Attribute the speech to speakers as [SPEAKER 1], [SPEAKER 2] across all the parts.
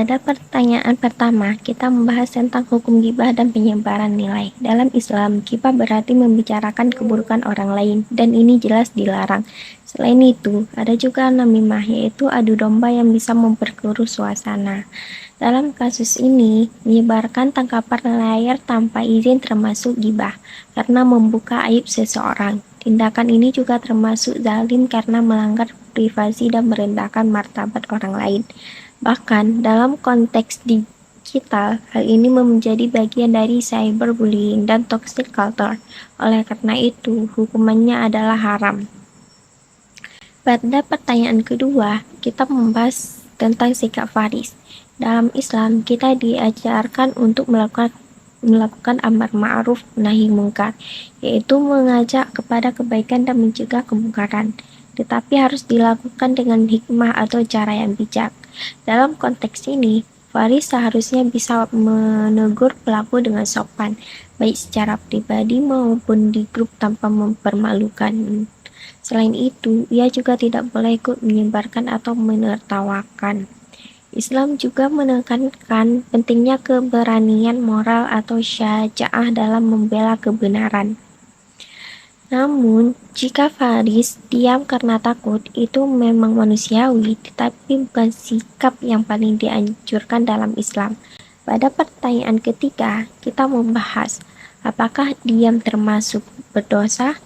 [SPEAKER 1] Pada pertanyaan pertama, kita membahas tentang hukum gibah dan penyebaran nilai. Dalam Islam, gibah berarti membicarakan keburukan orang lain, dan ini jelas dilarang. Selain itu, ada juga namimah, yaitu adu domba yang bisa memperkeruh suasana. Dalam kasus ini, menyebarkan tangkapan layar tanpa izin termasuk gibah, karena membuka aib seseorang. Tindakan ini juga termasuk zalim karena melanggar privasi dan merendahkan martabat orang lain. Bahkan dalam konteks digital, hal ini menjadi bagian dari cyberbullying dan toxic culture. Oleh karena itu, hukumannya adalah haram. Pada pertanyaan kedua, kita membahas tentang sikap Faris. Dalam Islam, kita diajarkan untuk melakukan amar ma'ruf nahi mungkar, yaitu mengajak kepada kebaikan dan mencegah kemungkaran, tetapi harus dilakukan dengan hikmah atau cara yang bijak. Dalam konteks ini, Faris seharusnya bisa menegur pelaku dengan sopan, baik secara pribadi maupun di grup tanpa mempermalukan. Selain itu, ia juga tidak boleh ikut menyebarkan atau menertawakan. Islam juga menekankan pentingnya keberanian moral atau syaja'ah dalam membela kebenaran. Namun, jika Faris diam karena takut, itu memang manusiawi, tetapi bukan sikap yang paling dianjurkan dalam Islam. Pada pertanyaan ketiga, kita membahas apakah diam termasuk berdosa?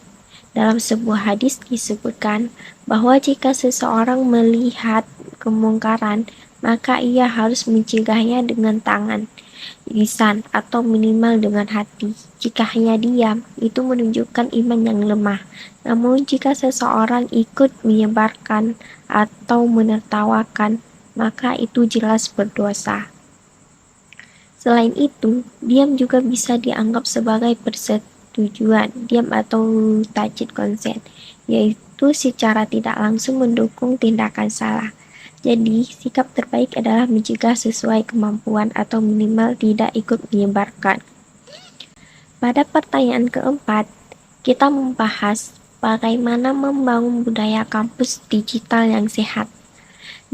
[SPEAKER 1] Dalam sebuah hadis disebutkan bahwa jika seseorang melihat kemungkaran, maka ia harus mencegahnya dengan tangan, lisan, atau minimal dengan hati. Jika hanya diam, itu menunjukkan iman yang lemah. Namun jika seseorang ikut menyebarkan atau menertawakan, maka itu jelas berdosa. Selain itu, diam juga bisa dianggap sebagai persetujuan diam atau tacit konsen, yaitu secara tidak langsung mendukung tindakan salah. Jadi, sikap terbaik adalah mencegah sesuai kemampuan atau minimal tidak ikut menyebarkan. Pada pertanyaan keempat, kita membahas bagaimana membangun budaya kampus digital yang sehat.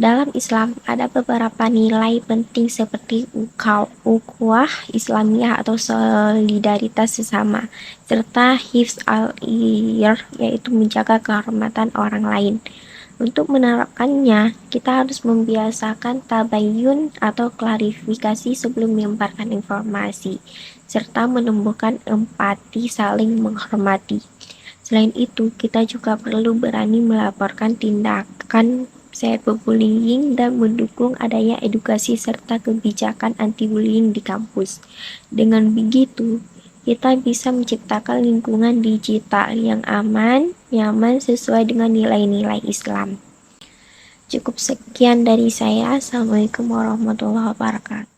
[SPEAKER 1] Dalam Islam, ada beberapa nilai penting seperti ukhuwah Islamiyah atau solidaritas sesama, serta hifz al-ir, yaitu menjaga kehormatan orang lain. Untuk menerapkannya, kita harus membiasakan tabayun atau klarifikasi sebelum menyebarkan informasi, serta menumbuhkan empati saling menghormati. Selain itu, kita juga perlu berani melaporkan tindakan cyberbullying dan mendukung adanya edukasi serta kebijakan anti-bullying di kampus. Dengan begitu, kita bisa menciptakan lingkungan digital yang aman, nyaman, sesuai dengan nilai-nilai Islam. Cukup sekian dari saya. Assalamualaikum warahmatullahi wabarakatuh.